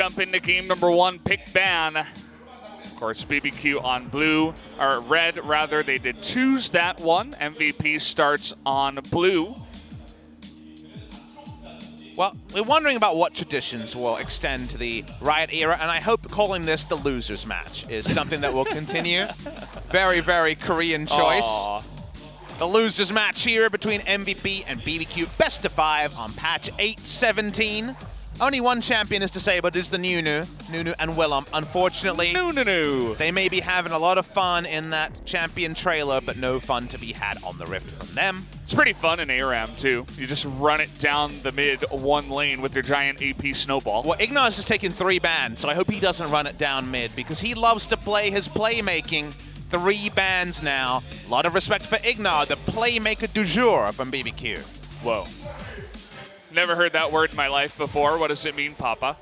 jump into game number 1, pick ban. Of course, BBQ on blue, or red rather. They did choose that one. MVP starts on blue. Well, we're wondering about what traditions will extend to the Riot era, and I hope calling this the losers match is something that will continue. Very, very Korean choice. Aww. The losers match here between MVP and BBQ. Best of 5 on patch 8.17. Only one champion is disabled, is the Nunu and Willem. Unfortunately, they may be having a lot of fun in that champion trailer, but no fun to be had on the Rift from them. It's pretty fun in ARAM, too. You just run it down the mid one lane with your giant AP snowball. Well, Ignar's just taken 3 bans, so I hope he doesn't run it down mid, because he loves to play his playmaking. 3 bans now. A lot of respect for Ignar, the playmaker du jour from BBQ. Whoa. Never heard that word in my life before. What does it mean, Papa?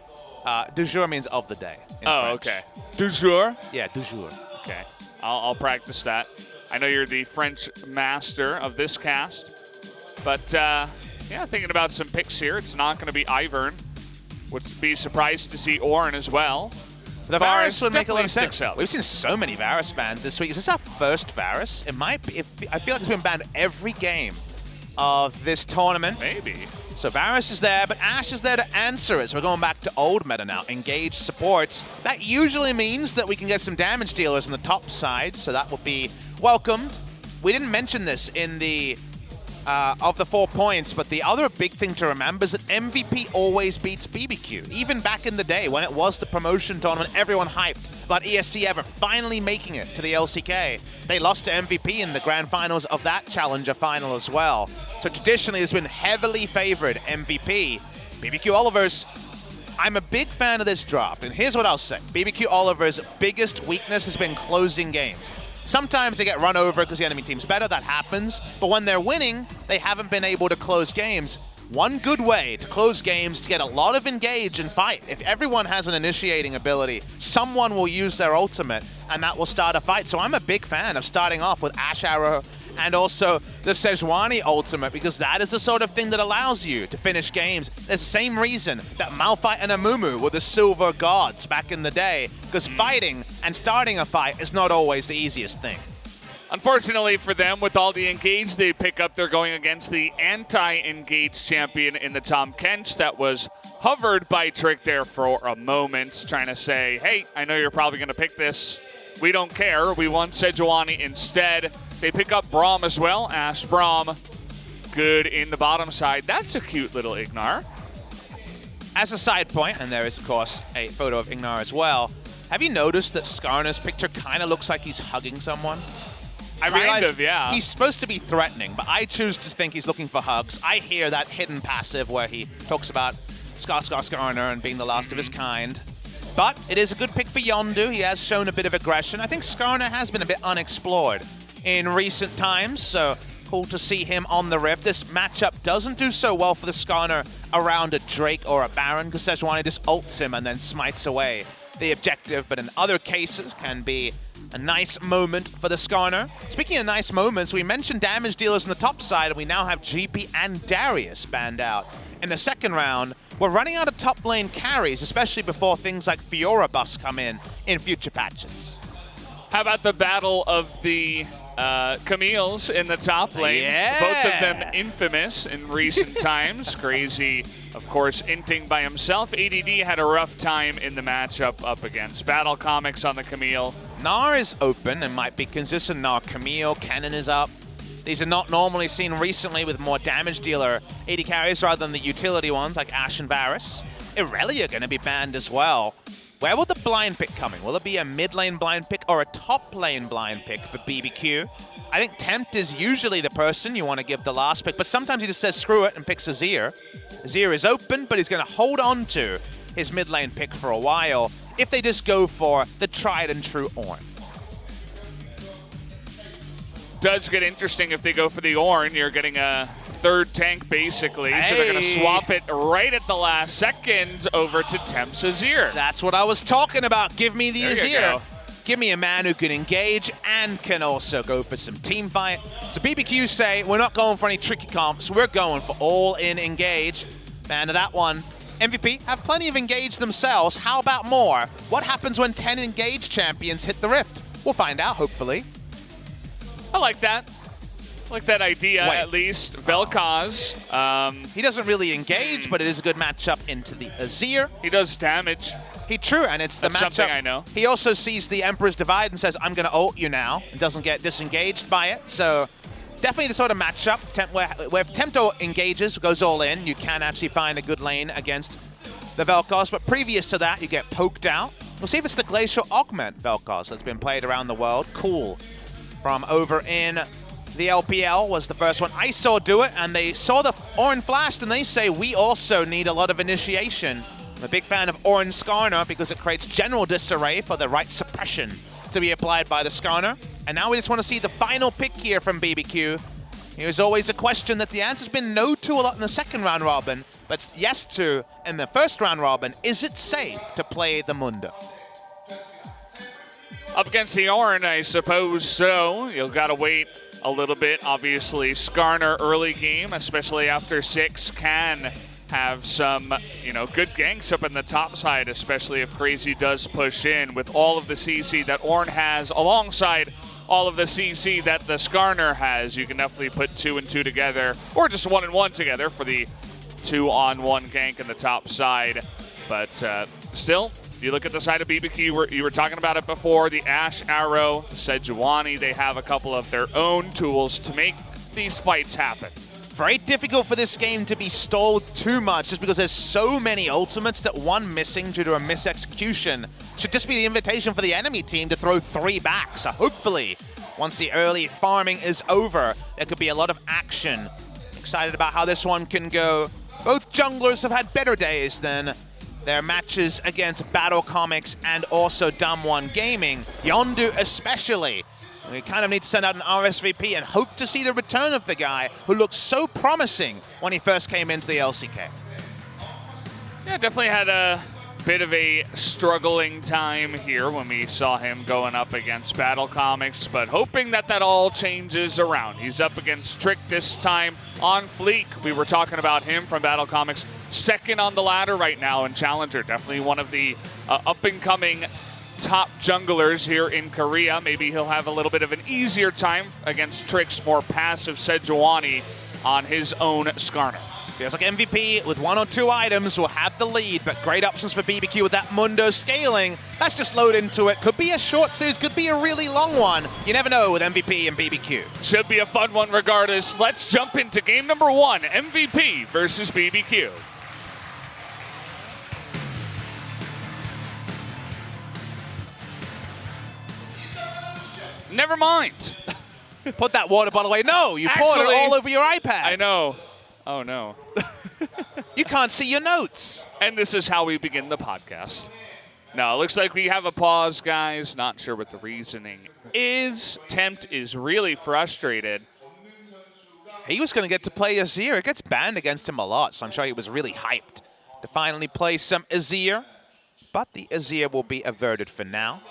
Du jour means of the day. Oh, French. okay. Du jour? Yeah, du jour. Okay. I'll practice that. I know you're the French master of this cast. But, yeah, thinking about some picks here. It's not going to be Ivern. Would be surprised to see Orin as well. The Varus would make a lot of sense. Out. We've seen so many Varus bans this week. Is this our first Varus? It might be. I feel like it's been banned every game of this tournament. Maybe. So Varus is there, but Ashe is there to answer it. So we're going back to old meta now. Engage supports. That usually means that we can get some damage dealers on the top side, so that will be welcomed. We didn't mention this in the of the 4 points, but the other big thing to remember is that MVP always beats BBQ. Even back in the day when it was the promotion tournament, everyone hyped about ESC ever finally making it to the LCK. They lost to MVP in the grand finals of that challenger final as well. So traditionally it's been heavily favored MVP. BBQ Oliver's, I'm a big fan of this draft, and here's what I'll say. BBQ Oliver's biggest weakness has been closing games. Sometimes they get run over because the enemy team's better, that happens. But when they're winning, they haven't been able to close games. One good way to close games is to get a lot of engage and fight. If everyone has an initiating ability, someone will use their ultimate, and that will start a fight. So I'm a big fan of starting off with Ashe Arrow and also the Sejuani ultimate, because that is the sort of thing that allows you to finish games. The same reason that Malphite and Amumu were the silver gods back in the day, because fighting and starting a fight is not always the easiest thing. Unfortunately for them, with all the engage they pick up, they're going against the anti-engage champion in the Tom Kench that was hovered by Trick there for a moment, trying to say, hey, I know you're probably going to pick this. We don't care. We want Sejuani instead. They pick up Braum as well. Ashe Braum, good in the bottom side. That's a cute little Ignar. As a side point, and there is, of course, a photo of Ignar as well, have you noticed that Skarner's picture kind of looks like he's hugging someone? I realize yeah. He's supposed to be threatening, but I choose to think he's looking for hugs. I hear that hidden passive where he talks about Skarner and being the last of his kind. But it is a good pick for Yondu. He has shown a bit of aggression. I think Skarner has been a bit unexplored in recent times, so cool to see him on the Rift. This matchup doesn't do so well for the Skarner around a Drake or a Baron, because Sejuani just ults him and then smites away the objective, but in other cases can be a nice moment for the Skarner. Speaking of nice moments, we mentioned damage dealers on the top side, and we now have GP and Darius banned out. In the second round, we're running out of top lane carries, especially before things like Fiora buffs come in future patches. How about the battle of the Camille's in the top lane? Yeah. Both of them infamous in recent times. Crazy, of course, inting by himself. ADD had a rough time in the matchup up against Battle Comics on the Camille. Gnar is open and might be consistent. Gnar, Camille, Cannon is up. These are not normally seen recently with more damage dealer AD carries rather than the utility ones like Ashe and Varus. Irelia are going to be banned as well. Where will the blind pick coming? Will it be a mid lane blind pick or a top lane blind pick for BBQ? I think Tempt is usually the person you want to give the last pick, but sometimes he just says screw it and picks Azir. Azir is open, but he's going to hold on to his mid lane pick for a while if they just go for the tried and true Ornn. Does get interesting if they go for the Ornn. You're getting a third tank, basically. Hey. So they're going to swap it right at the last second over to Temp's Azir. That's what I was talking about. Give me the Azir. Give me a man who can engage and can also go for some team fight. So BBQ say, we're not going for any tricky comps. We're going for all-in engage. Man of that one. MVP have plenty of Engage themselves. How about more? What happens when 10 Engage champions hit the Rift? We'll find out, hopefully. I like that. I like that idea, at least. Vel'Koz. He doesn't really engage, but it is a good matchup into the Azir. He does damage. True, and it's the That's matchup. something I know. He also sees the Emperor's Divide and says, I'm going to ult you now, and doesn't get disengaged by it. So definitely the sort of matchup where if Tempto engages, goes all in, you can actually find a good lane against the Vel'Koz. But previous to that, you get poked out. We'll see if it's the Glacial Augment Vel'Koz that's been played around the world. Cool. From over in the LPL was the first one I saw do it, and they saw the Ornn flashed, and they say, we also need a lot of initiation. I'm a big fan of Ornn Skarner because it creates general disarray for the right suppression to be applied by the Skarner. And now we just want to see the final pick here from BBQ. Here's always a question that the answer's been no to a lot in the second round robin, but yes to in the first round robin. Is it safe to play the Mundo? Up against the Ornn, I suppose so. You'll got to wait a little bit. Obviously, Skarner early game, especially after 6, can have some, good ganks up in the top side, especially if Crazy does push in with all of the CC that Ornn has alongside all of the CC that the Skarner has. You can definitely put 2 and 2 together, or just 1 and 1 together for the 2-on-1 gank in the top side. But still, you look at the side of BBQ, you were talking about it before, the Ashe Arrow, the Sejuani, they have a couple of their own tools to make these fights happen. Very difficult for this game to be stalled too much just because there's so many ultimates that one missing due to a misexecution should just be the invitation for the enemy team to throw 3 back. So hopefully, once the early farming is over, there could be a lot of action. Excited about how this one can go. Both junglers have had better days than their matches against Battle Comics and also Damwon Gaming. Yondu especially. We kind of need to send out an RSVP and hope to see the return of the guy who looked so promising when he first came into the LCK. Yeah, definitely had a bit of a struggling time here when we saw him going up against Battle Comics, but hoping that all changes around. He's up against Trick this time on Fleek. We were talking about him from Battle Comics, second on the ladder right now in Challenger. Definitely one of the up-and-coming top junglers here in Korea. Maybe he'll have a little bit of an easier time against Trick's more passive Sejuani on his own Skarner. Feels like MVP with 1 or 2 items will have the lead, but great options for BBQ with that Mundo scaling. Let's just load into it. Could be a short series, could be a really long one. You never know with MVP and BBQ. Should be a fun one regardless. Let's jump into game number 1, MVP versus BBQ. Never mind. Put that water bottle away. No, you poured it all over your iPad. I know. Oh, no. You can't see your notes. And this is how we begin the podcast. No, it looks like we have a pause, guys. Not sure what the reasoning is. Tempt is really frustrated. He was going to get to play Azir. It gets banned against him a lot, so I'm sure he was really hyped to finally play some Azir. But the Azir will be averted for now.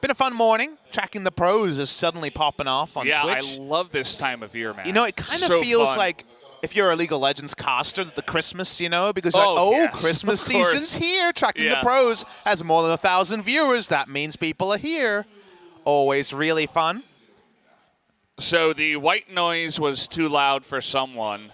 Been a fun morning. Tracking the pros is suddenly popping off on Twitch. Yeah, I love this time of year, man. You know, it kind of feels like if you're a League of Legends caster, the Christmas, because yes, Christmas season's here. Tracking the pros has more than 1,000 viewers. That means people are here. Always really fun. So the white noise was too loud for someone.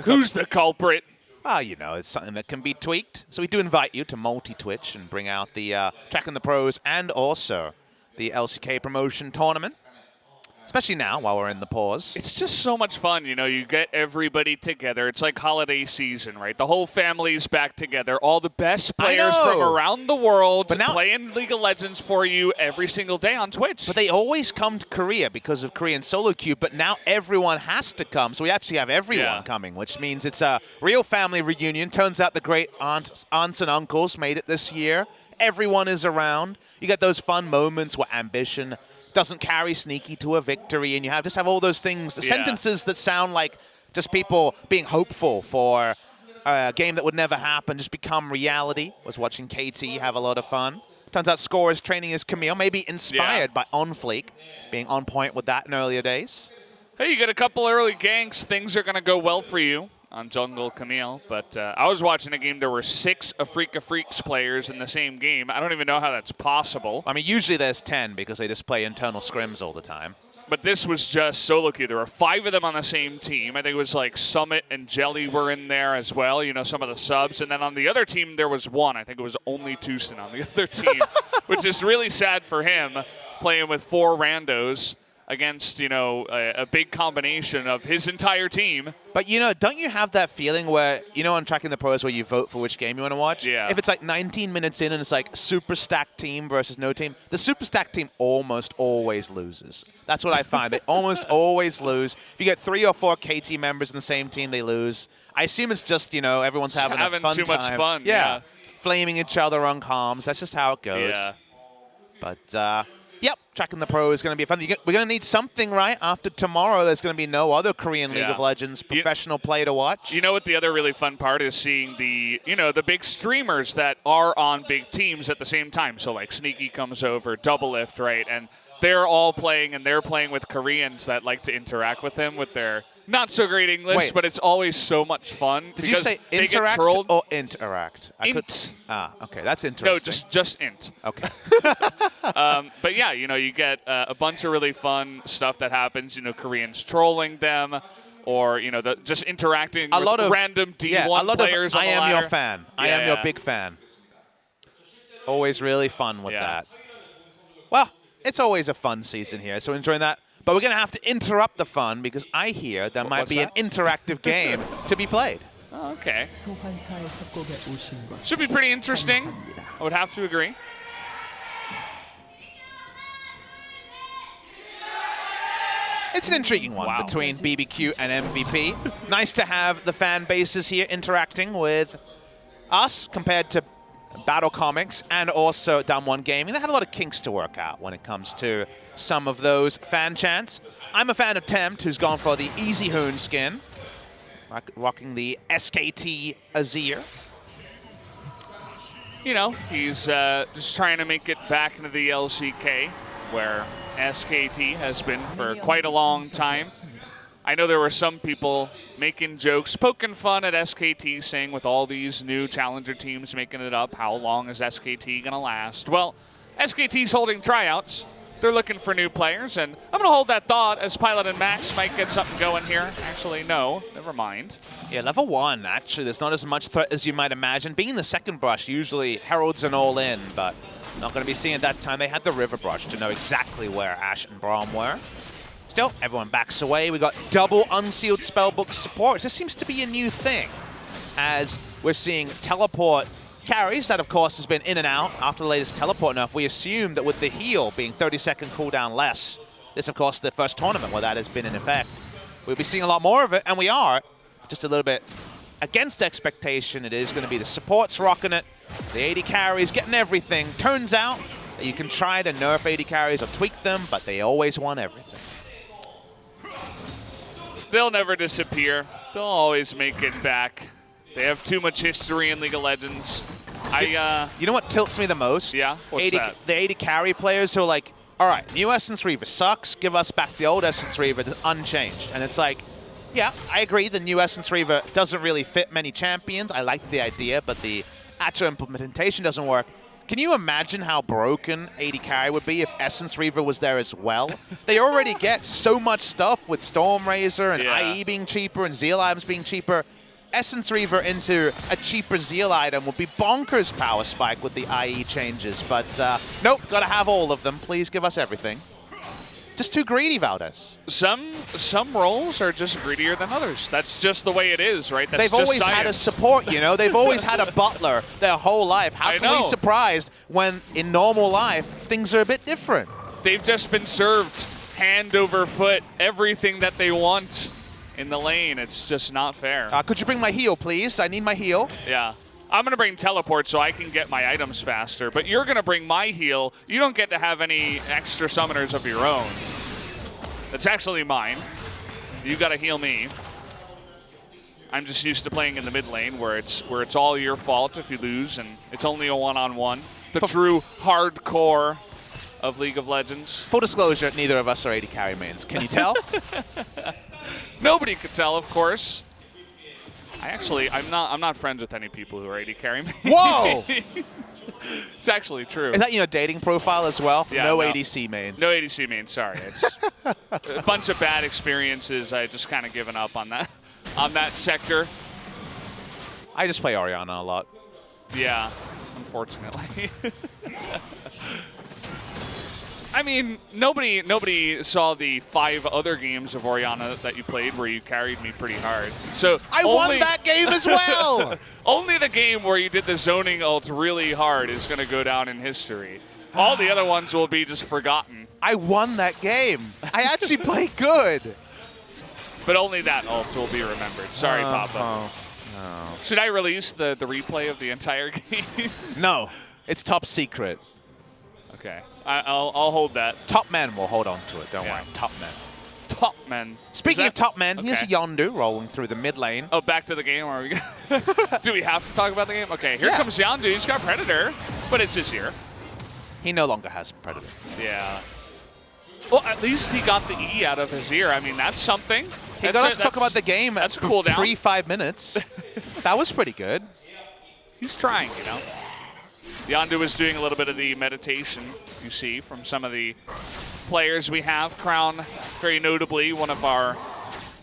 Who's the culprit? Well, it's something that can be tweaked. So we do invite you to multi-Twitch and bring out the Tracking the Pros and also the LCK promotion tournament. Especially now, while we're in the pause. It's just so much fun, you get everybody together. It's like holiday season, right? The whole family's back together. All the best players from around the world playing League of Legends for you every single day on Twitch. But they always come to Korea because of Korean solo queue, but now everyone has to come. So we actually have everyone coming, which means it's a real family reunion. Turns out the great aunts and uncles made it this year. Everyone is around. You get those fun moments where ambition doesn't carry Sneaky to a victory, and you just have all those things, the sentences that sound like just people being hopeful for a game that would never happen just become reality. Was watching KT have a lot of fun. Turns out Score is training his Camille, maybe inspired by OnFleek, being on point with that in earlier days. Hey, you get a couple early ganks, things are going to go well for you. on Jungle Camille. But I was watching a game. There were 6 Afrika Freaks players in the same game. I don't even know how that's possible. I mean, usually there's 10 because they just play internal scrims all the time. But this was just solo queue. There were 5 of them on the same team. I think it was like Summit and Jelly were in there as well, you know, some of the subs. And then on the other team, there was 1. I think it was only Tucson on the other team, which is really sad for him, playing with 4 randos against, you know, a big combination of his entire team. But, you know, don't you have that feeling where, you know, on Tracking the Pros where you vote for which game you want to watch? Yeah. If it's like 19 minutes in and it's like super stacked team versus no team, the super stacked team almost always loses. That's what I find. They almost always lose. If you get 3 or 4 KT members in the same team, they lose. I assume it's just, you know, everyone's having a fun too time. much fun. Yeah. Flaming each other on comms. That's just how it goes. Yeah. But, yep, Tracking the Pro is going to be fun. We're going to need something, right? After tomorrow, there's going to be no other Korean League of Legends professional play to watch. You know what the other really fun part is? Seeing the, you know, the big streamers that are on big teams at the same time. So like Sneaky comes over, Double Lift, right? And they're all playing, and they're playing with Koreans that like to interact with him with their not so great English, but it's always so much fun. Did you say interact or interact? Int. Okay, that's interesting. No, just int. Okay. But yeah, you know, you get a bunch of really fun stuff that happens. You know, Koreans trolling them, or you know, just interacting with random D1 players. I am your fan. I am your big fan. Always really fun with that. Well, it's always a fun season here, so enjoying that. But we're going to have to interrupt the fun because I hear there might be an interactive game to be played. Oh, okay. Should be pretty interesting. I would have to agree. It's an intriguing one between BBQ and MVP. Nice to have the fan bases here interacting with us compared to Battle Comics and also Damwon Gaming. They had a lot of kinks to work out when it comes to some of those fan chants. I'm a fan of Tempt, who's gone for the Easy Hoon skin, rocking the SKT Azir. You know, he's just trying to make it back into the LCK, where SKT has been for quite a long time. I know there were some people making jokes, poking fun at SKT, saying with all these new challenger teams making it up, how long is SKT going to last? Well, SKT's holding tryouts. They're looking for new players, and I'm going to hold that thought as Pilot and Max might get something going here. Actually, no, never mind. Yeah, level 1, actually, there's not as much threat as you might imagine. Being the second brush usually heralds an all-in, but not going to be seeing it that time. They had the river brush to know exactly where Ashe and Braum were. Still, everyone backs away. We got double unsealed spellbook supports. This seems to be a new thing, as we're seeing teleport carries. That, of course, has been in and out after the latest teleport nerf. We assume that with the heal being 30-second cooldown less, this, of course, the first tournament where that has been in effect. We'll be seeing a lot more of it, and we are. Just a little bit against expectation. It is going to be the supports rocking it. The AD carries getting everything. Turns out that you can try to nerf AD carries or tweak them, but they always want everything. They'll never disappear. They'll always make it back. They have too much history in League of Legends. You know what tilts me the most? Yeah? What's that? The AD carry players who are like, all right, new Essence Reaver sucks. Give us back the old Essence Reaver unchanged. And it's like, yeah, I agree. The new Essence Reaver doesn't really fit many champions. I like the idea, but the actual implementation doesn't work. Can you imagine how broken AD carry would be if Essence Reaver was there as well? They already get so much stuff with Storm Razor and IE being cheaper and Zeal items being cheaper. Essence Reaver into a cheaper Zeal item would be bonkers power spike with the IE changes. But nope, gotta have all of them. Please give us everything. Just too greedy, Valdez. Some roles are just greedier than others. That's just the way it is, right? That's They've always had a support, you know? They've always had a butler their whole life. How can we be surprised when, in normal life, things are a bit different? They've just been served hand over foot everything that they want in the lane. It's just not fair. Could you bring my heal, please? I need my heal. Yeah. I'm going to bring teleport so I can get my items faster, but you're going to bring my heal. You don't get to have any extra summoners of your own. That's actually mine. You got to heal me. I'm just used to playing in the mid lane where it's all your fault if you lose, and it's only a one-on-one. The true hardcore of League of Legends. Full disclosure, neither of us are AD carry mains. Can you tell? Nobody could tell, of course. I'm not friends with any people who are AD carry me. Whoa! It's actually true. Is that your dating profile as well? Yeah, no ADC mains. No ADC mains, sorry. It's a bunch of bad experiences. I just kind of given up on that sector. I just play Orianna a lot. Yeah, unfortunately. I mean, nobody saw the 5 other games of Orianna that you played where you carried me pretty hard. So I won that game as well! Only the game where you did the zoning ult really hard is going to go down in history. All the other ones will be just forgotten. I won that game. I actually played good. But only that ult will be remembered. Sorry, Papa. No. Should I release the replay of the entire game? No. It's top secret. Okay. I'll hold that. Top men will hold on to it. Don't worry. Top men. Top men. Speaking of top men, here's Okay. Yondu rolling through the mid lane. Oh, back to the game. Are we? Do we have to talk about the game? Okay, here comes Yondu. He's got Predator, but it's his ear. He no longer has Predator. Yeah. Well, at least he got the E out of his ear. I mean, that's something. He got us to talk about the game that's at cool down. 5 minutes. That was pretty good. He's trying, you know. Yondu is doing a little bit of the meditation, you see, from some of the players we have. Crown, very notably, one of our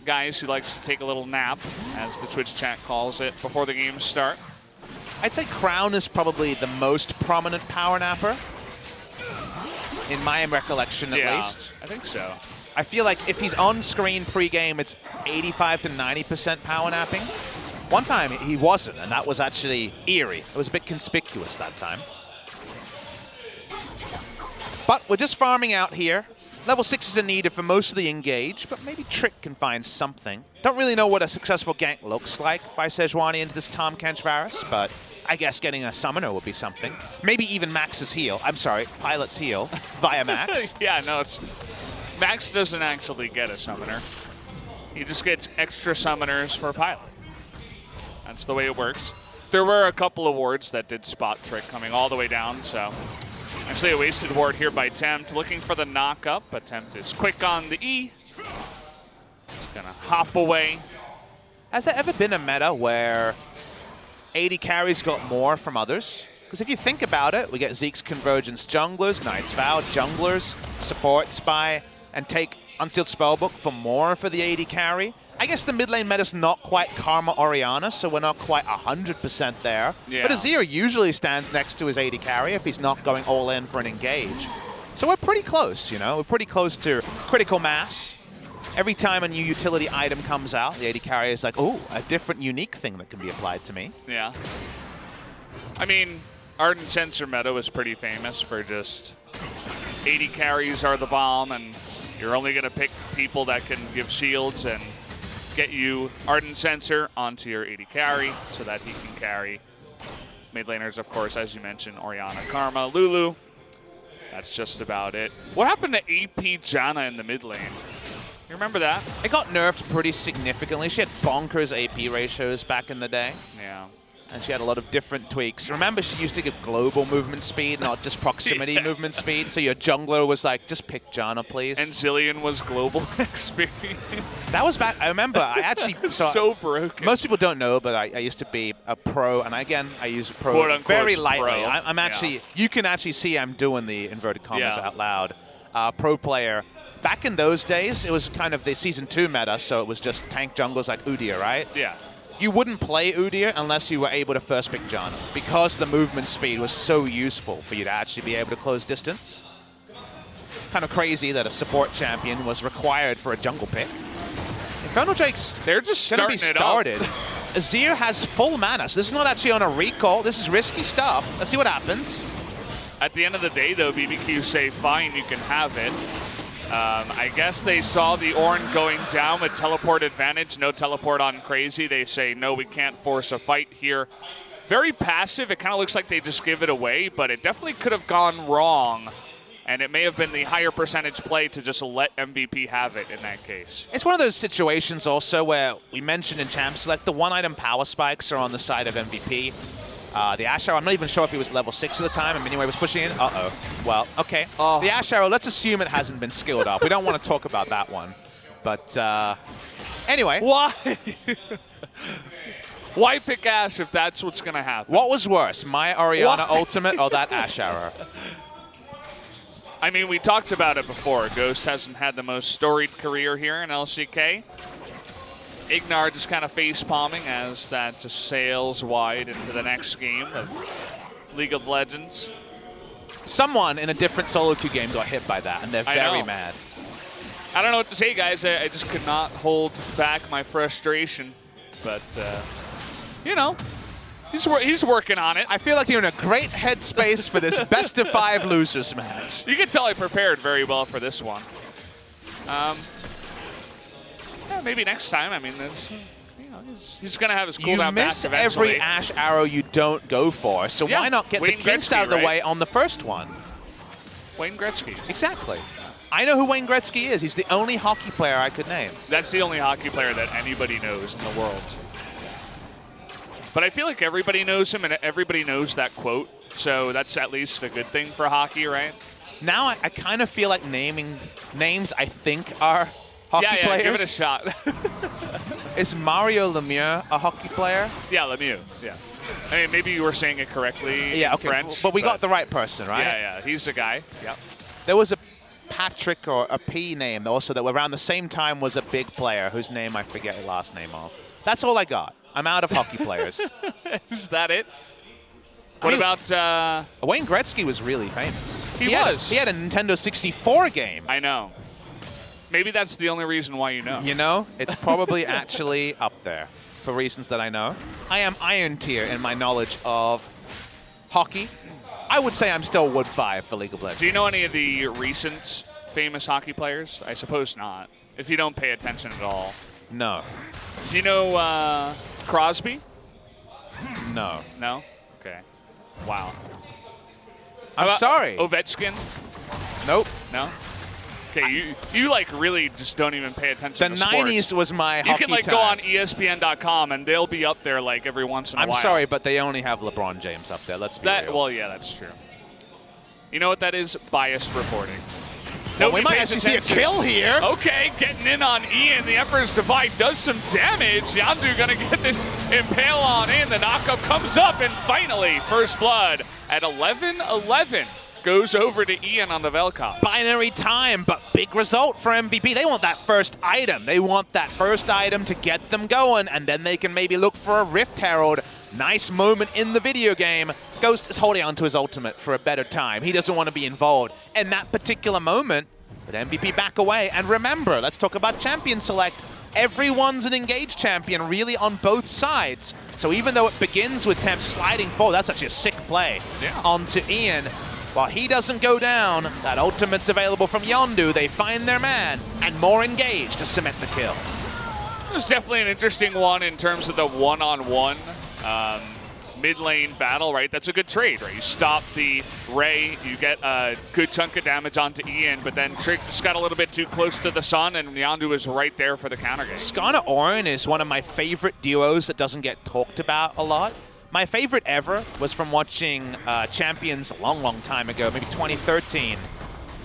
guys who likes to take a little nap, as the Twitch chat calls it, before the games start. I'd say Crown is probably the most prominent power napper. In my recollection, at least. I think so. I feel like if he's on screen pre-game, it's 85 to 90% power napping. One time he wasn't, and that was actually eerie. It was a bit conspicuous that time. But we're just farming out here. Level 6s are needed for most of the engage, but maybe Trick can find something. Don't really know what a successful gank looks like by Sejuani into this Tahm Kench Varus, but I guess getting a summoner would be something. Maybe even Max's heal. I'm sorry, Pilot's heal via Max. Yeah, no, Max doesn't actually get a summoner. He just gets extra summoners for Pilot. That's the way it works. There were a couple of wards that did spot Trick coming all the way down, so actually a wasted ward here by Tempt, looking for the knock-up, but Tempt is quick on the E. He's gonna hop away. Has there ever been a meta where AD carries got more from others? Because if you think about it, we get Zeke's Convergence junglers, Knight's Vow junglers, support Spy, and take Unsealed Spellbook for more for the AD carry. I guess the mid lane meta's not quite Karma Orianna, so we're not quite 100% there. Yeah. But Azir usually stands next to his AD carry if he's not going all in for an engage. So we're pretty close, you know? We're pretty close to critical mass. Every time a new utility item comes out, the AD carry is like, oh, a different unique thing that can be applied to me. Yeah. I mean, Ardent Sensor meta was pretty famous for just AD carries are the bomb, and you're only going to pick people that can give shields and get you Ardent Sensor onto your AD carry so that he can carry. Mid laners, of course, as you mentioned, Orianna, Karma, Lulu. That's just about it. What happened to AP Janna in the mid lane? You remember that? It got nerfed pretty significantly. She had bonkers AP ratios back in the day. Yeah. And she had a lot of different tweaks. Remember, she used to give global movement speed, not just proximity movement speed. So your jungler was like, just pick Janna, please. And Zillion was global experience. That was back. I remember. I actually so broken. Most people don't know, but I used to be a pro, and again, I use pro Quote, very lightly. pro. I'm actually. You can actually see I'm doing the inverted commas out loud. Pro player. Back in those days, it was kind of the Season 2 meta, so it was just tank junglers like Udyr, right? Yeah. You wouldn't play Udyr unless you were able to first pick Janna, because the movement speed was so useful for you to actually be able to close distance. Kind of crazy that a support champion was required for a jungle pick. Infernal Drake's They're just gonna be starting started. Azir has full mana, so this is not actually on a recall. This is risky stuff. Let's see what happens. At the end of the day, though, BBQ say, fine, you can have it. I guess they saw the Ornn going down with teleport advantage. No teleport on Crazy. They say, no, we can't force a fight here. Very passive. It kind of looks like they just give it away, but it definitely could have gone wrong. And it may have been the higher percentage play to just let MVP have it in that case. It's one of those situations also where we mentioned in Champ Select, the one-item power spikes are on the side of MVP. The Ash Arrow, I'm not even sure if he was level 6 at the time, and anyway was pushing in. Uh-oh. Well, okay. The Ash Arrow, let's assume it hasn't been skilled up. We don't want to talk about that one. But anyway. Why? Why pick Ashe if that's what's going to happen? What was worse, my Orianna ultimate or that Ashe arrow? I mean, we talked about it before. Ghost hasn't had the most storied career here in LCK. Ignar just kind of face-palming as that just sails wide into the next game of League of Legends. Someone in a different solo queue game got hit by that, and they're very mad. I don't know what to say, guys. I just could not hold back my frustration. But, you know, he's working on it. I feel like you're in a great headspace for this best-of-5 losers match. You can tell I prepared very well for this one. Yeah, maybe next time. I mean, he's going to have his cooldown back eventually. You miss every Ashe arrow you don't go for, so why not get the kinks out of the way on the first one? Wayne Gretzky. Exactly. I know who Wayne Gretzky is. He's the only hockey player I could name. That's the only hockey player that anybody knows in the world. But I feel like everybody knows him and everybody knows that quote, so that's at least a good thing for hockey, right? Now I kind of feel like naming names I think are hockey players. Give it a shot. Is Mario Lemieux a hockey player? Yeah, Lemieux, yeah. I mean, maybe you were saying it correctly in French. But we got the right person, right? Yeah, he's the guy. Yep. There was a Patrick or a P name also that around the same time was a big player whose name I forget the last name of. That's all I got. I'm out of hockey players. Is that it? What about... Wayne Gretzky was really famous. He was. He had a Nintendo 64 game. I know. Maybe that's the only reason why you know. You know, it's probably actually up there for reasons that I know. I am iron tier in my knowledge of hockey. I would say I'm still Wood 5 for League of Legends. Do you know any of the recent famous hockey players? I suppose not, if you don't pay attention at all. No. Do you know Crosby? No. No? Okay. Wow. I'm sorry. Ovechkin? Nope. No? Okay, you like really just don't even pay attention to sports. The 90s was my hockey You can like time. go on ESPN.com and they'll be up there like every once in a while. I'm sorry, but they only have LeBron James up there. Let's be real. Well, yeah, that's true. You know what that is? Biased reporting. Well, we might actually see a kill here. Okay, getting in on Ian. The Emperor's Divide does some damage. Yandu gonna get this impale on in. The knockup comes up, and finally, first blood at 11-11 goes over to Ian on the Vel'Koz. Binary time, but big result for MVP. They want that first item. They want that first item to get them going, and then they can maybe look for a Rift Herald. Nice moment in the video game. Ghost is holding on to his ultimate for a better time. He doesn't want to be involved in that particular moment, but MVP back away. And remember, let's talk about champion select. Everyone's an engaged champion, really, on both sides. So even though it begins with Temp sliding forward, that's actually a sick play onto Ian. While he doesn't go down, that ultimate's available from Yondu. They find their man, and more engaged to cement the kill. It was definitely an interesting one in terms of the one-on-one mid-lane battle, right? That's a good trade, right? You stop the Ray, you get a good chunk of damage onto Ian, but then Trick just got a little bit too close to the sun, and Yondu is right there for the counter game. Skarner Orin is one of my favorite duos that doesn't get talked about a lot. My favorite ever was from watching Champions a long, long time ago, maybe 2013,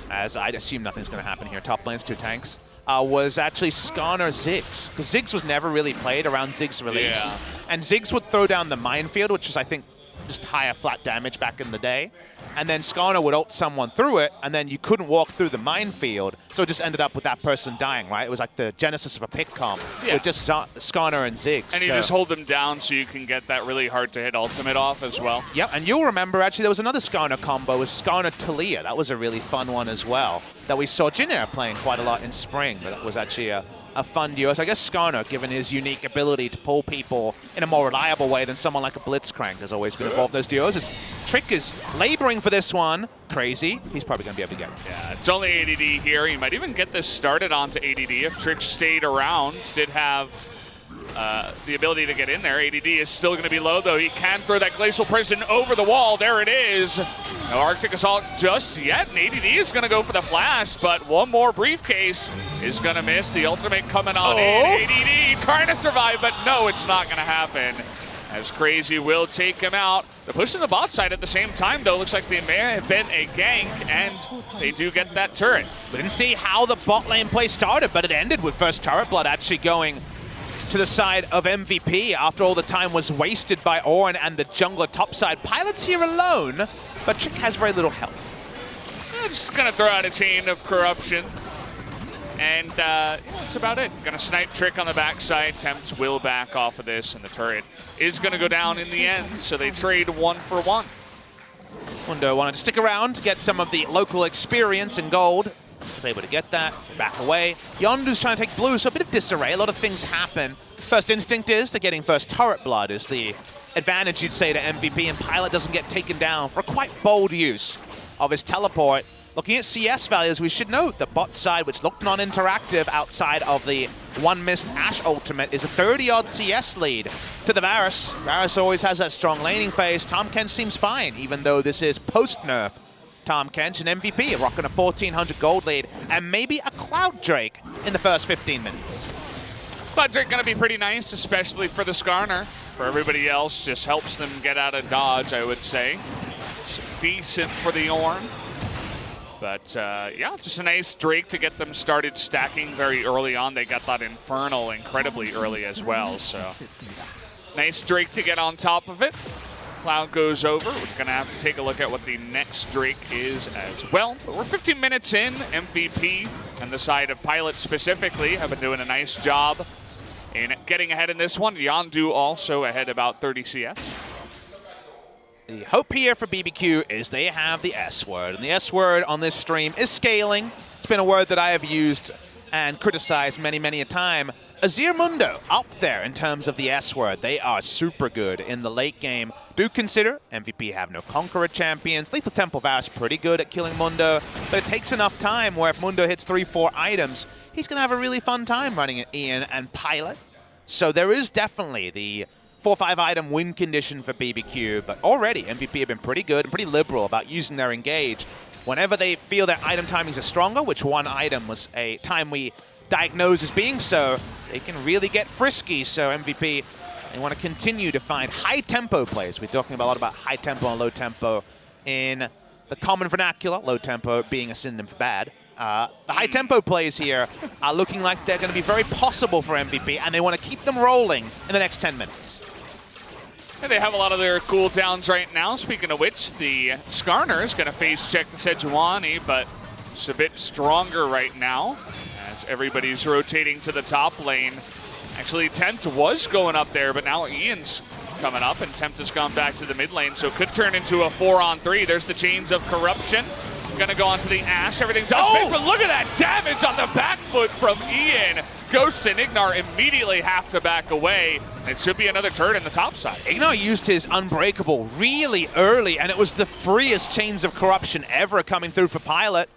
as I'd assume nothing's going to happen here. Top lane's 2 tanks. Was actually Skarner Ziggs, because Ziggs was never really played around Ziggs' release. Yeah. And Ziggs would throw down the minefield, which was, I think, just higher flat damage back in the day. And then Skarner would ult someone through it, and then you couldn't walk through the minefield, so it just ended up with that person dying, right? It was like the genesis of a pick comp with just Skarner and Ziggs. And you just hold them down so you can get that really hard-to-hit ultimate off as well. Yep, and you'll remember, actually, there was another Skarner combo with Skarner Talia. That was a really fun one as well, that we saw Jinair playing quite a lot in spring. But that was actually a fun duo. So I guess Skarner, given his unique ability to pull people in a more reliable way than someone like a Blitzcrank, has always been involved in those duos. His Trick is laboring for this one. Crazy. He's probably going to be able to get it. Yeah, it's only ADD here. He might even get this started onto ADD if Trick stayed around. Did have the ability to get in there. ADD is still going to be low, though. He can throw that Glacial Prison over the wall. There it is. No Arctic Assault just yet, and ADD is going to go for the flash, but one more briefcase is going to miss. The ultimate coming on in. ADD trying to survive, but no, it's not going to happen, as Crazy will take him out. They're pushing the bot side at the same time, though. Looks like they may have been a gank, and they do get that turret. We didn't see how the bot lane play started, but it ended with first turret blood actually going to the side of MVP after all the time was wasted by Orin and the jungler topside. Pilot's here alone, but Trick has very little health. Just gonna throw out a chain of corruption. And that's about it. Gonna snipe Trick on the backside. Tempt will back off of this, and the turret is gonna go down in the end, so they trade 1 for 1. Mundo wanted to stick around to get some of the local experience in gold. Was able to get that, back away. Yondu's trying to take blue, so a bit of disarray. A lot of things happen. First instinct is that getting first turret blood is the advantage, you'd say, to MVP, and Pilot doesn't get taken down for a quite bold use of his teleport. Looking at CS values, we should note the bot side, which looked non-interactive outside of the one missed Ashe ultimate, is a 30-odd CS lead to the Varus. Varus always has that strong laning phase. Tahm Kench seems fine, even though this is post-nerf. Tahm Kench and MVP rocking a 1,400 gold lead, and maybe a Cloud Drake in the first 15 minutes. Cloud Drake gonna be pretty nice, especially for the Skarner. For everybody else, just helps them get out of dodge, I would say. It's decent for the Ornn. But yeah, just a nice Drake to get them started stacking very early on. They got that Infernal incredibly early as well, so nice Drake to get on top of it. Cloud goes over. We're gonna have to take a look at what the next Drake is as well. But we're 15 minutes in. MVP and the side of Pilot specifically have been doing a nice job in getting ahead in this one. Yondu also ahead about 30 CS. The hope here for BBQ is they have the S word, and the S word on this stream is scaling. It's been a word that I have used and criticized many, many a time. Azir Mundo up there in terms of the S word. They are super good in the late game. Do consider MVP have no Conqueror champions. Lethal Temple Varus pretty good at killing Mundo, but it takes enough time where if Mundo hits 3-4 items, he's going to have a really fun time running at Ian and Pilot. So there is definitely the 4-5 item win condition for BBQ, but already MVP have been pretty good and pretty liberal about using their engage. Whenever they feel their item timings are stronger, which one item was a time we diagnosed as being so, they can really get frisky. So MVP, they want to continue to find high tempo plays. We're talking a lot about high tempo and low tempo in the common vernacular, low tempo being a synonym for bad. The high tempo plays here are looking like they're going to be very possible for MVP, and they want to keep them rolling in the next 10 minutes. And they have a lot of their cooldowns right now. Speaking of which, the Skarner is going to face check the Sejuani, but it's a bit stronger right now as everybody's rotating to the top lane. Actually, Tempt was going up there, but now Ian's coming up, and Tempt has gone back to the mid lane, so it could turn into a 4-on-3. There's the chains of corruption. Gonna go onto the Ashe. Everything does space, but look at that damage on the back foot from Ian. Ghost and Ignar immediately have to back away. It should be another turret in the top side. Ignar used his Unbreakable really early, and it was the freest chains of corruption ever coming through for Pilot.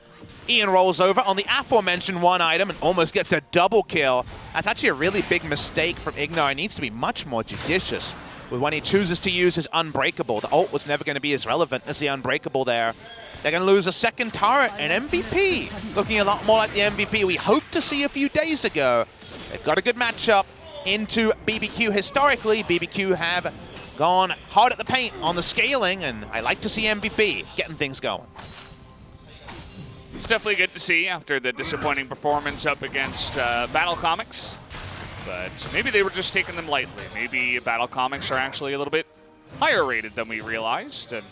Ian rolls over on the aforementioned one item and almost gets a double kill. That's actually a really big mistake from Ignar. He needs to be much more judicious with when he chooses to use his Unbreakable. The ult was never going to be as relevant as the Unbreakable there. They're going to lose a second turret, and MVP looking a lot more like the MVP we hoped to see a few days ago. They've got a good matchup into BBQ historically. BBQ have gone hard at the paint on the scaling, and I like to see MVP getting things going. It's definitely good to see after the disappointing performance up against Battle Comics. But maybe they were just taking them lightly. Maybe Battle Comics are actually a little bit higher rated than we realized. And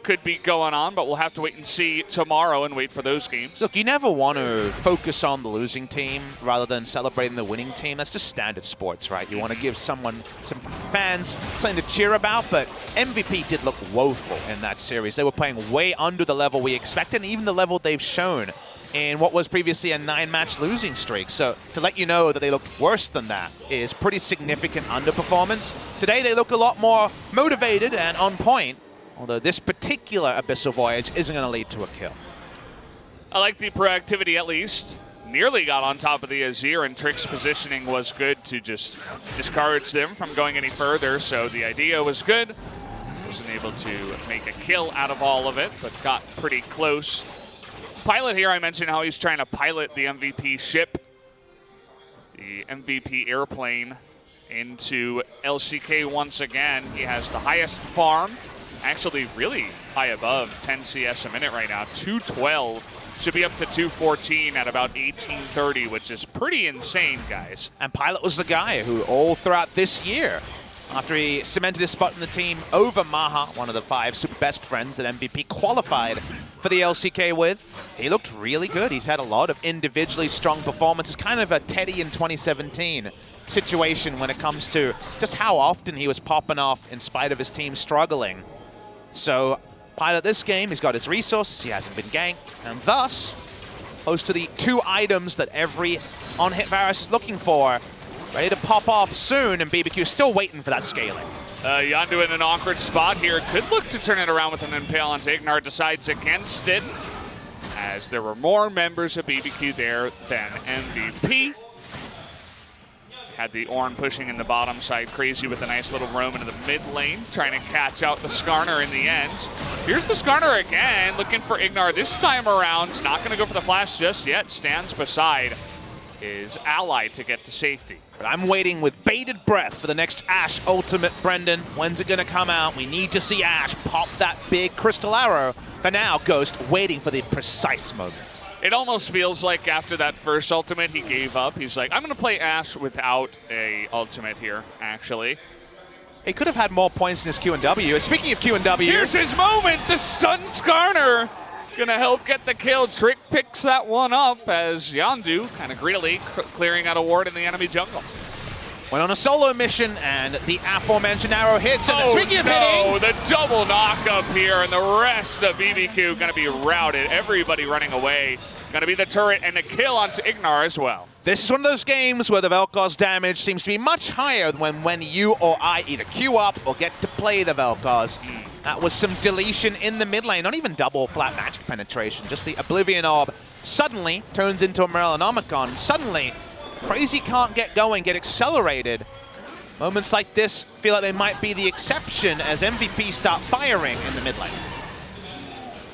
could be going on, but we'll have to wait and see tomorrow and wait for those games. Look, you never want to focus on the losing team rather than celebrating the winning team. That's just standard sports, right? You want to give some fans something to cheer about, but MVP did look woeful in that series. They were playing way under the level we expected, and even the level they've shown in what was previously a 9-match losing streak. So to let you know that they look worse than that is pretty significant underperformance. Today they look a lot more motivated and on point, although this particular Abyssal Voyage isn't going to lead to a kill. I like the proactivity at least. Nearly got on top of the Azir, and Trick's positioning was good to just discourage them from going any further, so the idea was good. Wasn't able to make a kill out of all of it, but got pretty close. Pilot here, I mentioned how he's trying to pilot the MVP ship, the MVP airplane, into LCK once again. He has the highest farm, actually really high above 10 CS a minute right now, 212 Should be up to 214 at about 1830, which is pretty insane, guys. And Pilot was the guy who all throughout this year, after he cemented his spot in the team over Maha, one of the 5 super best friends that MVP qualified for the LCK with, he looked really good. He's had a lot of individually strong performances, kind of a Teddy in 2017 situation when it comes to just how often he was popping off in spite of his team struggling. So Pilot this game, he's got his resources, he hasn't been ganked, and thus, close to the 2 items that every on-hit Varus is looking for, ready to pop off soon, and BBQ is still waiting for that scaling. Yondu in an awkward spot here. Could look to turn it around with an Impale onto Ignar, decides against it, as there were more members of BBQ there than MVP. Had the Ornn pushing in the bottom side, crazy with a nice little roam into the mid lane, trying to catch out the Skarner in the end. Here's the Skarner again, looking for Ignar this time around. Not going to go for the flash just yet. Stands beside his ally to get to safety. But I'm waiting with bated breath for the next Ashe ultimate, Brendan. When's it going to come out? We need to see Ashe pop that big crystal arrow. For now, Ghost waiting for the precise moment. It almost feels like after that first ultimate, he gave up. He's like, I'm going to play Ashe without a ultimate here, actually. He could have had more points in his Q&W. Speaking of Q&W... Here's his moment! The stun Skarner! Gonna help get the kill. Trick picks that one up as Yondu kind of greedily clearing out a ward in the enemy jungle. Went on a solo mission, and the aforementioned arrow hits. And speaking of hitting, the double knock up here, and the rest of BBQ gonna be routed. Everybody running away. Gonna be the turret and a kill onto Ignar as well. This is one of those games where the Vel'Koz damage seems to be much higher than when you or I either queue up or get to play the Vel'Koz. That was some deletion in the mid lane, not even double flat magic penetration, just the Oblivion Orb suddenly turns into a Morellonomicon. Suddenly, Crazy can't get going, get accelerated. Moments like this feel like they might be the exception as MVP start firing in the mid lane.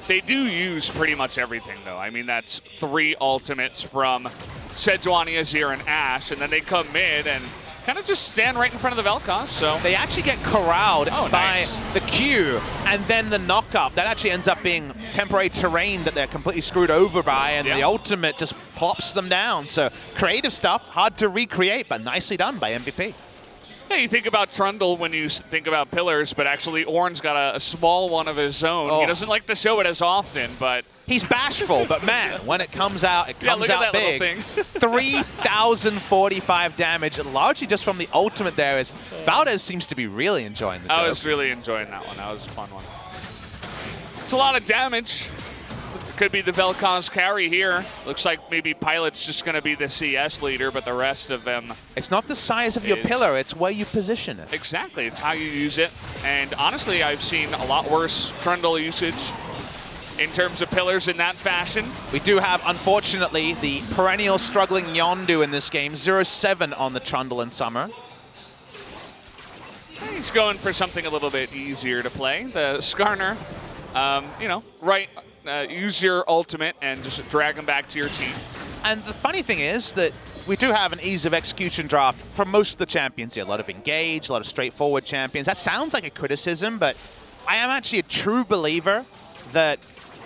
They do use pretty much everything, though. I mean, that's 3 ultimates from Sejuani, Azir, and Ashe, and then they come mid and kind of just stand right in front of the Vel'Koz, so... They actually get corralled by nice. the Q, and then the knock-up. That actually ends up being temporary terrain that they're completely screwed over by, and the ultimate just plops them down. So creative stuff, hard to recreate, but nicely done by MVP. Yeah, you think about Trundle when you think about pillars, but actually Ornn's got a small one of his own. He doesn't like to show it as often, but... He's bashful, but man, when it comes out, it comes out big. 3,045 damage, largely just from the ultimate there, as Valdez seems to be really enjoying the joke. I was really enjoying that one. That was a fun one. It's a lot of damage. Could be the Vel'Koz carry here. Looks like maybe Pilot's just going to be the CS leader, but the rest of them... It's not the size of your pillar, it's where you position it. Exactly, it's how you use it. And honestly, I've seen a lot worse Trundle usage in terms of pillars in that fashion. We do have, unfortunately, the perennial struggling Yondu in this game. 0-7 on the Trundle in summer. He's going for something a little bit easier to play. The Skarner, you know, use your ultimate and just drag him back to your team. And the funny thing is that we do have an ease of execution draft for most of the champions here. A lot of engage, a lot of straightforward champions. That sounds like a criticism, but I am actually a true believer that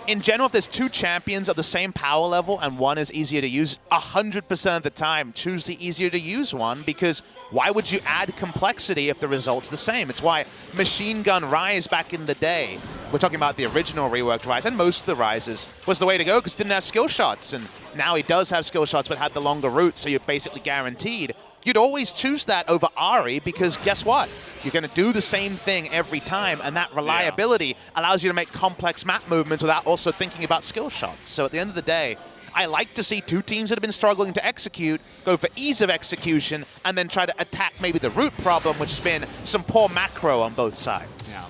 in general, if there's 2 champions of the same power level and one is easier to use, 100% of the time, choose the easier to use one, because why would you add complexity if the result's the same? It's why Machine Gun Rise back in the day, we're talking about the original reworked Rise, and most of the Rises, was the way to go because it didn't have skill shots. And now he does have skill shots, but had the longer route, so you're basically guaranteed. You'd always choose that over Ahri because guess what? You're going to do the same thing every time, and that reliability allows you to make complex map movements without also thinking about skill shots. So at the end of the day, I like to see 2 teams that have been struggling to execute go for ease of execution and then try to attack maybe the root problem, which has been some poor macro on both sides. Yeah.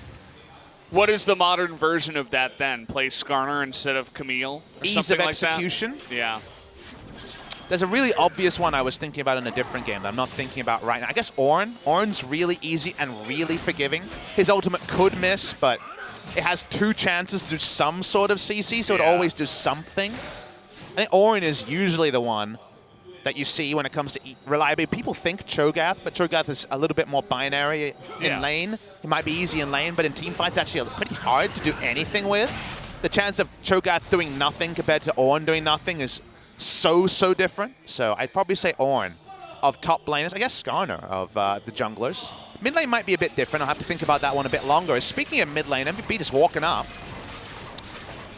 What is the modern version of that then? Play Skarner instead of Camille? Ease of execution? Like that? Yeah. There's a really obvious one I was thinking about in a different game that I'm not thinking about right now. I guess Ornn. Ornn's really easy and really forgiving. His ultimate could miss, but it has 2 chances to do some sort of CC, so it always does something. I think Ornn is usually the one that you see when it comes to reliability. People think Cho'Gath, but Cho'Gath is a little bit more binary in lane. It might be easy in lane, but in teamfights, it's actually pretty hard to do anything with. the chance of Cho'Gath doing nothing compared to Ornn doing nothing is so different. So I'd probably say Ornn of top laners. I guess Skarner of the junglers. Mid lane might be a bit different. I'll have to think about that one a bit longer. Speaking of mid lane, MVP just walking up.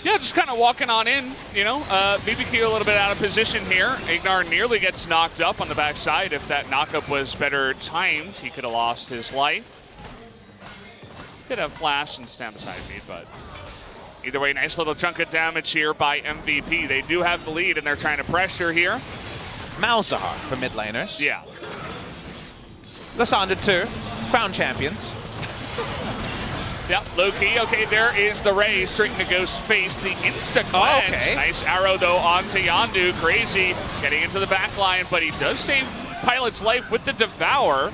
Yeah, just kind of walking on in, you know. BBQ a little bit out of position here. Ignar nearly gets knocked up on the backside. If that knockup was better timed, he could have lost his life. Could have flash and stand beside me, but either way, nice little chunk of damage here by MVP. They do have the lead, and they're trying to pressure here. Malzahar for mid laners. Yeah. Lysandre too. Crown champions. Yep, low key. Okay, there is the Ray straight into Ghost's face. The insta-cleanse. Okay. Nice arrow, though, onto Yondu. Crazy getting into the back line, but he does save Pilot's life with the Devour.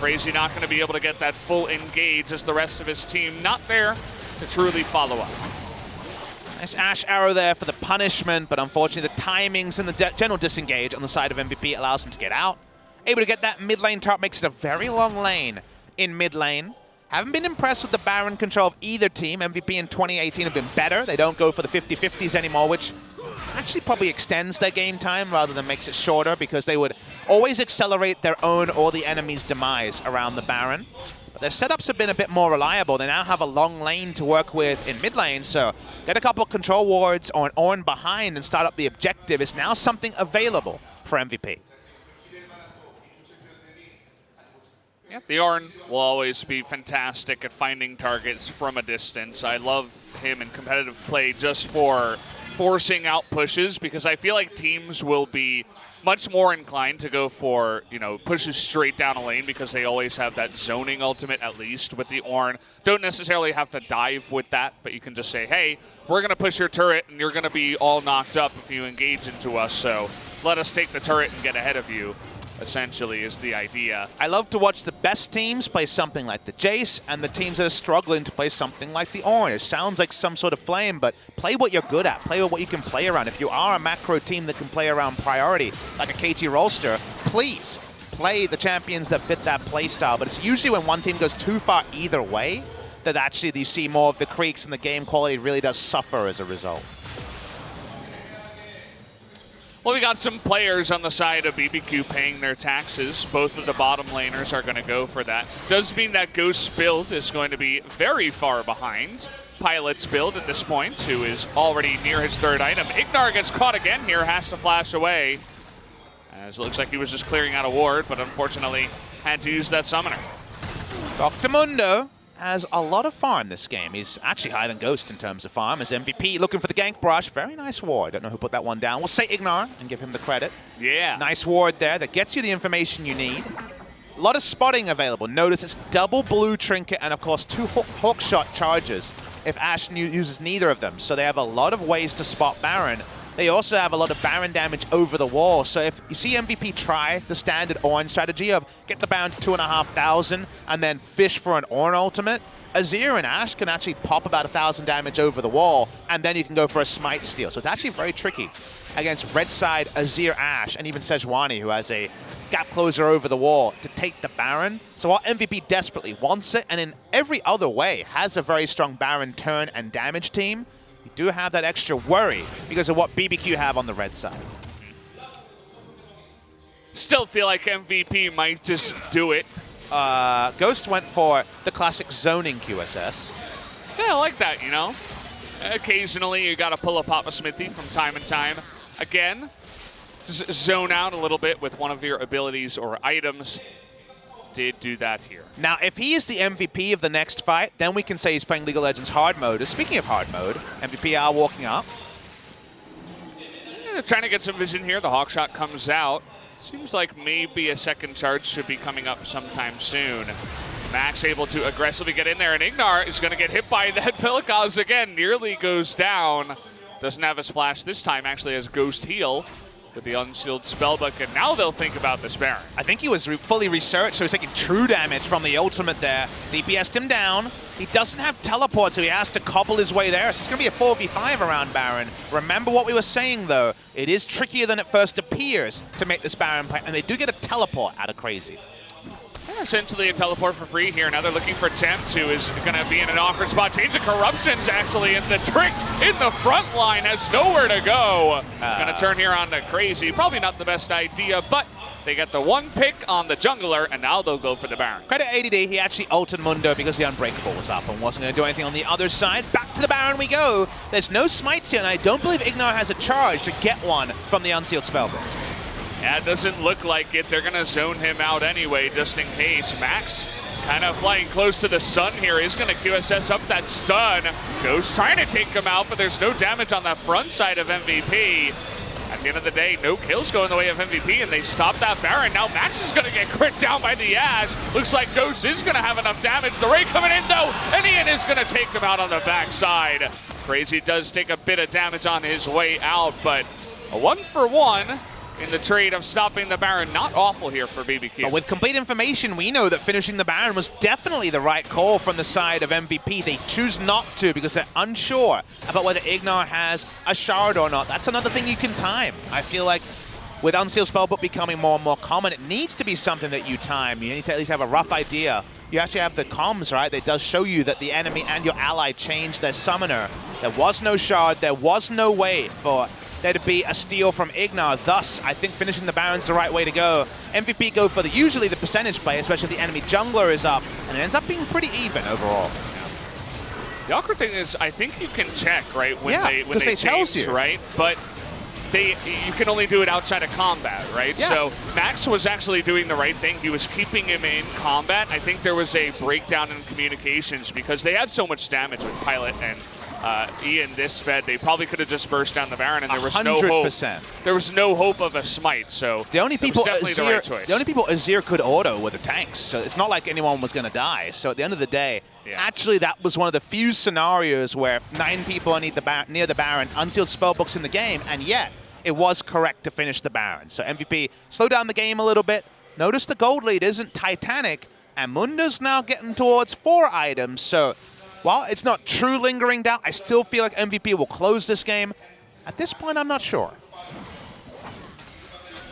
Crazy not going to be able to get that full engage as the rest of his team not there to truly follow up. Nice Ashe arrow there for the punishment, but unfortunately the timings and the general disengage on the side of MVP allows him to get out. Able to get that mid lane top, makes it a very long lane in mid lane. Haven't been impressed with the Baron control of either team. MVP in 2018 have been better. They don't go for the 50-50s anymore, which actually probably extends their game time rather than makes it shorter, because they would always accelerate their own or the enemy's demise around the Baron. But their setups have been a bit more reliable. They now have a long lane to work with in mid lane, so get a couple of control wards or an Ornn behind and start up the objective is now something available for MVP. Yeah, the Ornn will always be fantastic at finding targets from a distance. I love him in competitive play just for forcing out pushes, because I feel like teams will be much more inclined to go for, you know, pushes straight down a lane because they always have that zoning ultimate, at least with the Ornn. Don't necessarily have to dive with that, but you can just say, hey, we're going to push your turret and you're going to be all knocked up if you engage into us, so let us take the turret and get ahead of you, essentially, is the idea. I love to watch the best teams play something like the Jace and the teams that are struggling to play something like the Ornn. It sounds like some sort of flame, but play what you're good at. Play what you can play around. If you are a macro team that can play around priority, like a KT Rolster, please play the champions that fit that play style. But it's usually when one team goes too far either way that actually you see more of the creaks and the game quality really does suffer as a result. Well, we got some players on the side of BBQ paying their taxes. Both of the bottom laners are going to go for that. Does mean that Ghost's build is going to be very far behind Pilot's build at this point, who is already near his third item. Ignar gets caught again here, has to flash away, as it looks like he was just clearing out a ward, but unfortunately had to use that summoner. Dr. Mundo has a lot of farm this game. He's actually higher than Ghost in terms of farm. As MVP looking for the gank brush. Very nice ward. Don't know who put that one down. We'll say Ignar and give him the credit. Yeah. Nice ward there that gets you the information you need. A lot of spotting available. Notice it's double blue trinket and of course 2 hook shot charges if Ashe uses neither of them. So they have a lot of ways to spot Baron. They also have a lot of Baron damage over the wall. So if you see MVP try the standard Ornn strategy of get the Baron to 2,500 and then fish for an Ornn ultimate, Azir and Ashe can actually pop about 1,000 damage over the wall, and then you can go for a smite steal. So it's actually very tricky against red side Azir, Ashe, and even Sejuani, who has a gap closer over the wall to take the Baron. So while MVP desperately wants it, and in every other way has a very strong Baron turn and damage team, you do have that extra worry because of what BBQ have on the red side. Still feel like MVP might just do it. Ghost went for the classic zoning QSS. Yeah, I like that, you know. Occasionally, you got to pull a Papa Smithy from time to time. Again, just zone out a little bit with one of your abilities or items. Did do that here. Now, if he is the MVP of the next fight, then we can say he's playing League of Legends hard mode. Speaking of hard mode, MVP are walking up. Yeah, trying to get some vision here. The hawk shot comes out. Seems like maybe a second charge should be coming up sometime soon. Max able to aggressively get in there, and Ignar is going to get hit by that Pelikaz again. Nearly goes down. Doesn't have his flash this time, actually has Ghost heal with the unsealed spellbook, and now they'll think about this Baron. I think he was fully researched, so he's taking true damage from the ultimate there. DPS'd him down. He doesn't have teleport, so he has to cobble his way there. So it's going to be a 4v5 around Baron. Remember what we were saying, though. It is trickier than it first appears to make this Baron play, and they do get a teleport out of Crazy. Yeah, essentially a teleport for free here. Now they're looking for Tempt, who is going to be in an awkward spot. Change of Corruption's actually in the trick in the front line, has nowhere to go. Going to turn here on to Crazy. Probably not the best idea, but they get the one pick on the jungler, and now they'll go for the Baron. Credit ADD, he actually ulted Mundo because the Unbreakable was up and wasn't going to do anything on the other side. Back to the Baron we go. There's no smites here, and I don't believe Ignar has a charge to get one from the Unsealed Spellbook. Yeah, it doesn't look like it. They're going to zone him out anyway, just in case. Max kind of flying close to the sun here. Is going to QSS up that stun. Ghost trying to take him out, but there's no damage on that front side of MVP. At the end of the day, no kills go in the way of MVP, and they stop that Baron. Now Max is going to get crit down by the Ash. Looks like Ghost is going to have enough damage. The Ray coming in, though, and Ian is going to take him out on the backside. Crazy does take a bit of damage on his way out, but a 1-for-1 in the trade of stopping the Baron. Not awful here for BBQ. But with complete information, we know that finishing the Baron was definitely the right call from the side of MVP. They choose not to because they're unsure about whether Ignar has a shard or not. That's another thing you can time. I feel like with Unsealed Spellbook becoming more and more common, it needs to be something that you time. You need to at least have a rough idea. You actually have the comms, right? That does show you that the enemy and your ally changed their summoner. There was no shard. There was no way for there to be a steal from Ignar. Thus, I think finishing the Baron's the right way to go. MVP go for usually the percentage play, especially if the enemy jungler is up, and it ends up being pretty even overall. The awkward thing is, I think you can check, right, when they tells change, you. right? But you can only do it outside of combat, right? Yeah. So Max was actually doing the right thing. He was keeping him in combat. I think there was a breakdown in communications because they had so much damage with Pilot and Ian this fed. They probably could have just burst down the Baron, and there was 100%. no hope. There was no hope of a smite. So the only people definitely the right choice. The only people Azir could auto were the tanks. So it's not like anyone was going to die. So at the end of the day, actually that was one of the few scenarios where 9 people are near the Baron, Unsealed Spellbooks in the game, and yet it was correct to finish the Baron. So MVP slow down the game a little bit. Notice the gold lead isn't titanic, and Mundo's now getting towards 4 items. So while it's not true lingering doubt, I still feel like MVP will close this game. At this point, I'm not sure.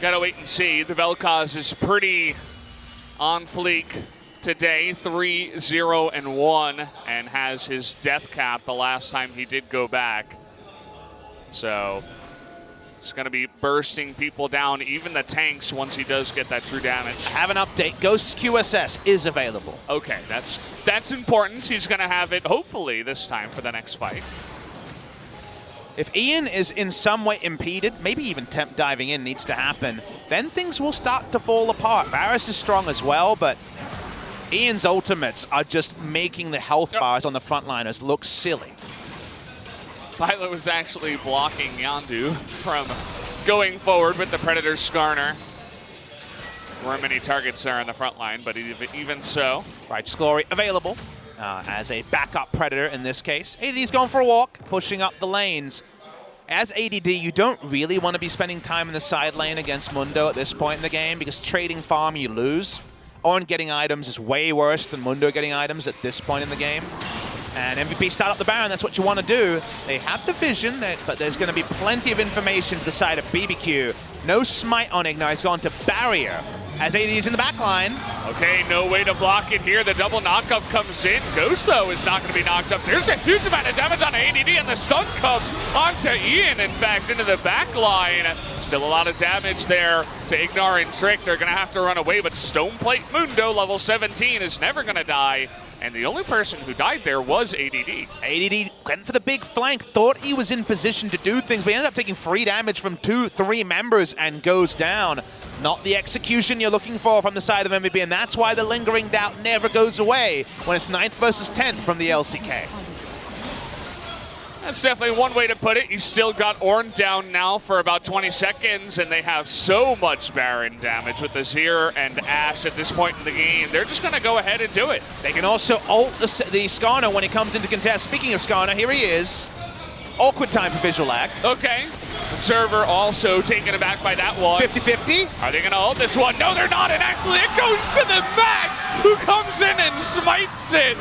Gotta wait and see. The Vel'Koz is pretty on fleek today, 3-0-1, and has his death cap the last time he did go back. So it's going to be bursting people down, even the tanks, once he does get that true damage. I have an update. Ghost's QSS is available. Okay, that's important. He's going to have it, hopefully, this time for the next fight. If Ian is in some way impeded, maybe even Temp diving in needs to happen, then things will start to fall apart. Varus is strong as well, but Ian's ultimates are just making the health bars on the frontliners look silly. Pilot was actually blocking Yondu from going forward with the Predator Skarner. There weren't many targets there on the front line, but even so. Righteous Glory available as a backup Predator in this case. ADD's going for a walk, pushing up the lanes. As ADD, you don't really want to be spending time in the side lane against Mundo at this point in the game because trading farm you lose. Ornn getting items is way worse than Mundo getting items at this point in the game. And MVP start up the Baron, that's what you want to do. They have the vision, but there's going to be plenty of information to the side of BBQ. No smite on Ignar, he's gone to Barrier as AD is in the back line. Okay, no way to block it here. The double knockup comes in. Ghost, though, is not going to be knocked up. There's a huge amount of damage on ADD, and the stun comes onto Ian, in fact, into the back line. Still a lot of damage there to Ignar and Trick. They're going to have to run away, but Stoneplate Mundo, level 17, is never going to die. And the only person who died there was ADD. ADD went for the big flank, thought he was in position to do things, but he ended up taking free damage from 2-3 members and goes down. Not the execution you're looking for from the side of MVP, and that's why the lingering doubt never goes away when it's 9th versus 10th from the LCK. That's definitely one way to put it. You still got Ornn down now for about 20 seconds, and they have so much Baron damage with the Azir and Ashe at this point in the game. They're just going to go ahead and do it. They can also ult the Skarner when he comes into contest. Speaking of Skarner, here he is. Awkward time for visual lag. Okay. Observer also taken aback by that one. 50-50. Are they going to ult this one? No, they're not, and actually it goes to the Max, who comes in and smites it.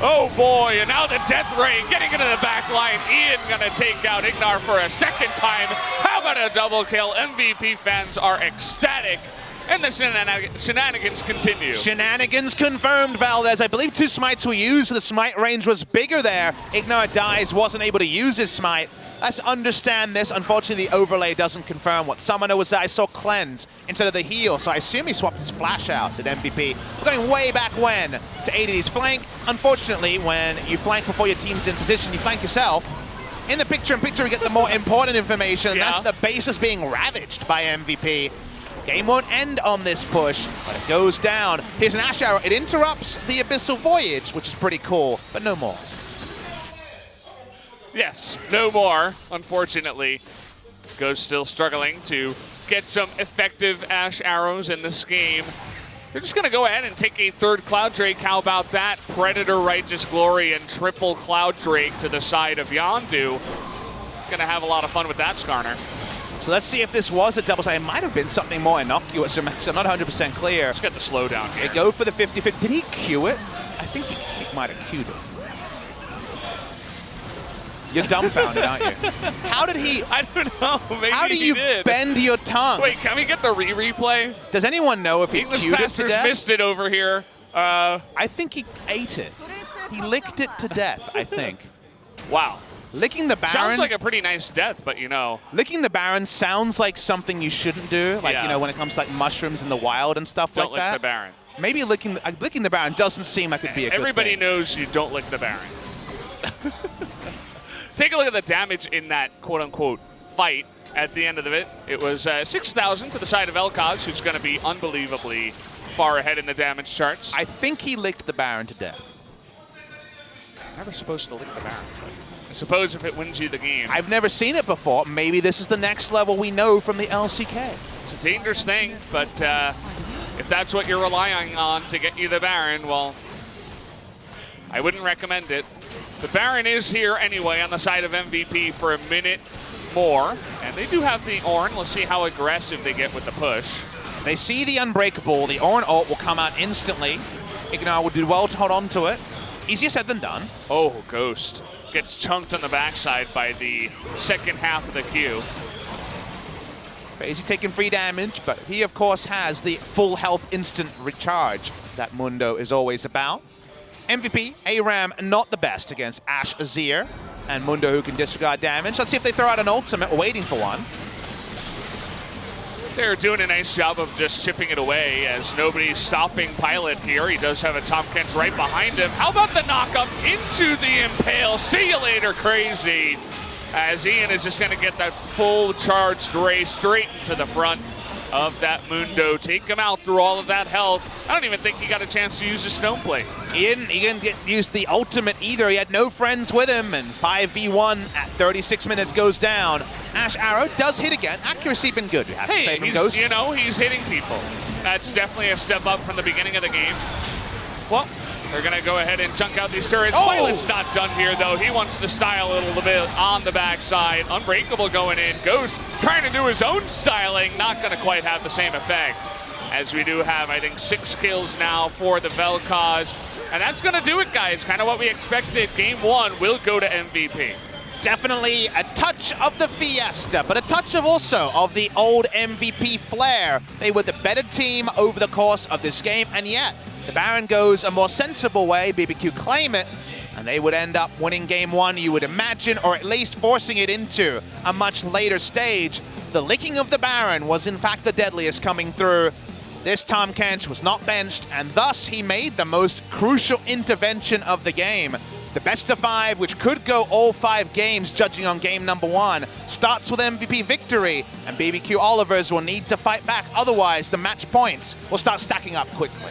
Oh boy, and now the Death Ray getting into the back line. Ian gonna take out Ignar for a second time. How about a double kill? MVP fans are ecstatic. And the shenanigans continue. Shenanigans confirmed, Valdez. I believe 2 smites were used. The smite range was bigger there. Ignar dies, wasn't able to use his smite. Let's understand this. Unfortunately, the overlay doesn't confirm what summoner was there. I saw cleanse instead of the heal, so I assume he swapped his flash out at MVP. We're going way back when to ADD's flank. Unfortunately, when you flank before your team's in position, you flank yourself. In the picture-in-picture, we get the more important information, and that's the base is being ravaged by MVP. Game won't end on this push, but it goes down. Here's an Ash Arrow. It interrupts the Abyssal Voyage, which is pretty cool, but no more. Yes, no more, unfortunately. Ghost still struggling to get some effective Ash Arrows in this game. They're just going to go ahead and take a 3rd Cloud Drake. How about that? Predator, Righteous Glory, and triple Cloud Drake to the side of Yondu. Going to have a lot of fun with that, Skarner. So let's see if this was a double side. It might have been something more innocuous, so I'm not 100% clear. Let's get the slowdown here. They go for the 50-50. Did he Q it? I think he might have Q'd it. You're dumbfounded, aren't you? How did he? I don't know. Maybe how do you bend your tongue? Wait, can we get the replay? Does anyone know if he English Q'd it to pastors death? missed it over here. I think he ate it. He licked it to death, I think. Wow. Licking the Baron. Sounds like a pretty nice death, but you know. Licking the Baron sounds like something you shouldn't do. Like, you know, when it comes to like mushrooms in the wild and stuff like that. Don't lick the Baron. Maybe licking the Baron doesn't seem like it'd be a good thing. Everybody knows you don't lick the Baron. Take a look at the damage in that quote-unquote fight at the end of it. It was 6,000 to the side of Elkaz, who's going to be unbelievably far ahead in the damage charts. I think he licked the Baron to death. Never supposed to lick the Baron. I suppose if it wins you the game. I've never seen it before. Maybe this is the next level we know from the LCK. It's a dangerous thing, but if that's what you're relying on to get you the Baron, well, I wouldn't recommend it. The Baron is here anyway on the side of MVP for a minute more, and they do have the Ornn. Let's see how aggressive they get with the push. They see the Unbreakable. The Ornn ult will come out instantly. Ignar will do well to hold on to it. Easier said than done. Oh, Ghost gets chunked on the backside by the second half of the queue. Crazy taking free damage, but he, of course, has the full health instant recharge that Mundo is always about. MVP, ARAM, not the best against Ashe Azir, and Mundo, who can disregard damage. Let's see if they throw out an ultimate. We're waiting for one. They're doing a nice job of just chipping it away as nobody's stopping Pilot here. He does have a Tahm Kench right behind him. How about the knock-up into the Impale? See you later, Crazy. As Ian is just going to get that full charged ray straight into the front of that Mundo. Take him out through all of that health. I don't even think he got a chance to use his Stone Plate. He didn't use the ultimate either. He had no friends with him, and 5v1 at 36 minutes goes down. Ash Arrow does hit again. Accuracy been good, you have to say, from Ghost. You know, he's hitting people. That's definitely a step up from the beginning of the game. Well, they're going to go ahead and chunk out these turrets. Oh! Pilot's not done here, though. He wants to style a little bit on the backside. Unbreakable going in. Ghost trying to do his own styling. Not going to quite have the same effect, as we do have, I think, 6 kills now for the Vel'Koz. And that's going to do it, guys. Kind of what we expected. Game 1 will go to MVP. Definitely a touch of the Fiesta, but a touch of also of the old MVP flair. They were the better team over the course of this game, and yet the Baron goes a more sensible way. BBQ claim it, and they would end up winning game 1, you would imagine, or at least forcing it into a much later stage. The licking of the Baron was in fact the deadliest coming through. This Tahm Kench was not benched, and thus he made the most crucial intervention of the game. The best of 5, which could go all 5 games, judging on game number 1, starts with MVP victory, and BBQ Olivers will need to fight back. Otherwise, the match points will start stacking up quickly.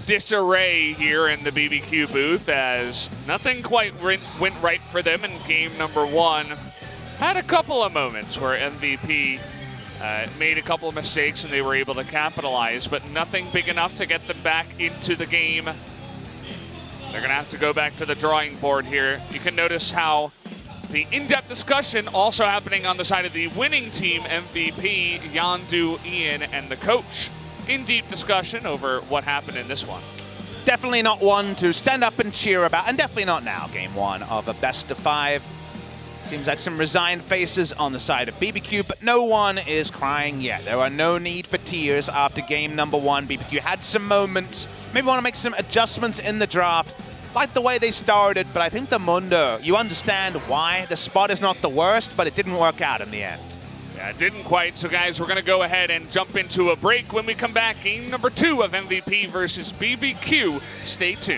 Disarray here in the BBQ booth, as nothing quite went right for them in game number 1. Had a couple of moments where MVP made a couple of mistakes and they were able to capitalize, but nothing big enough to get them back into the game. They're going to have to go back to the drawing board here. You can notice how the in-depth discussion also happening on the side of the winning team, MVP, Yondu, Ian, and the coach. In deep discussion over what happened in this one. Definitely not one to stand up and cheer about, and definitely not now, game 1 of a best of 5. Seems like some resigned faces on the side of BBQ, but no one is crying yet. There are no need for tears after game number 1. BBQ had some moments. Maybe want to make some adjustments in the draft. Like the way they started, but I think the Mundo, you understand why. The spot is not the worst, but it didn't work out in the end. Yeah, it didn't quite. So, guys, we're going to go ahead and jump into a break. When we come back, game number 2 of MVP versus BBQ. Stay tuned.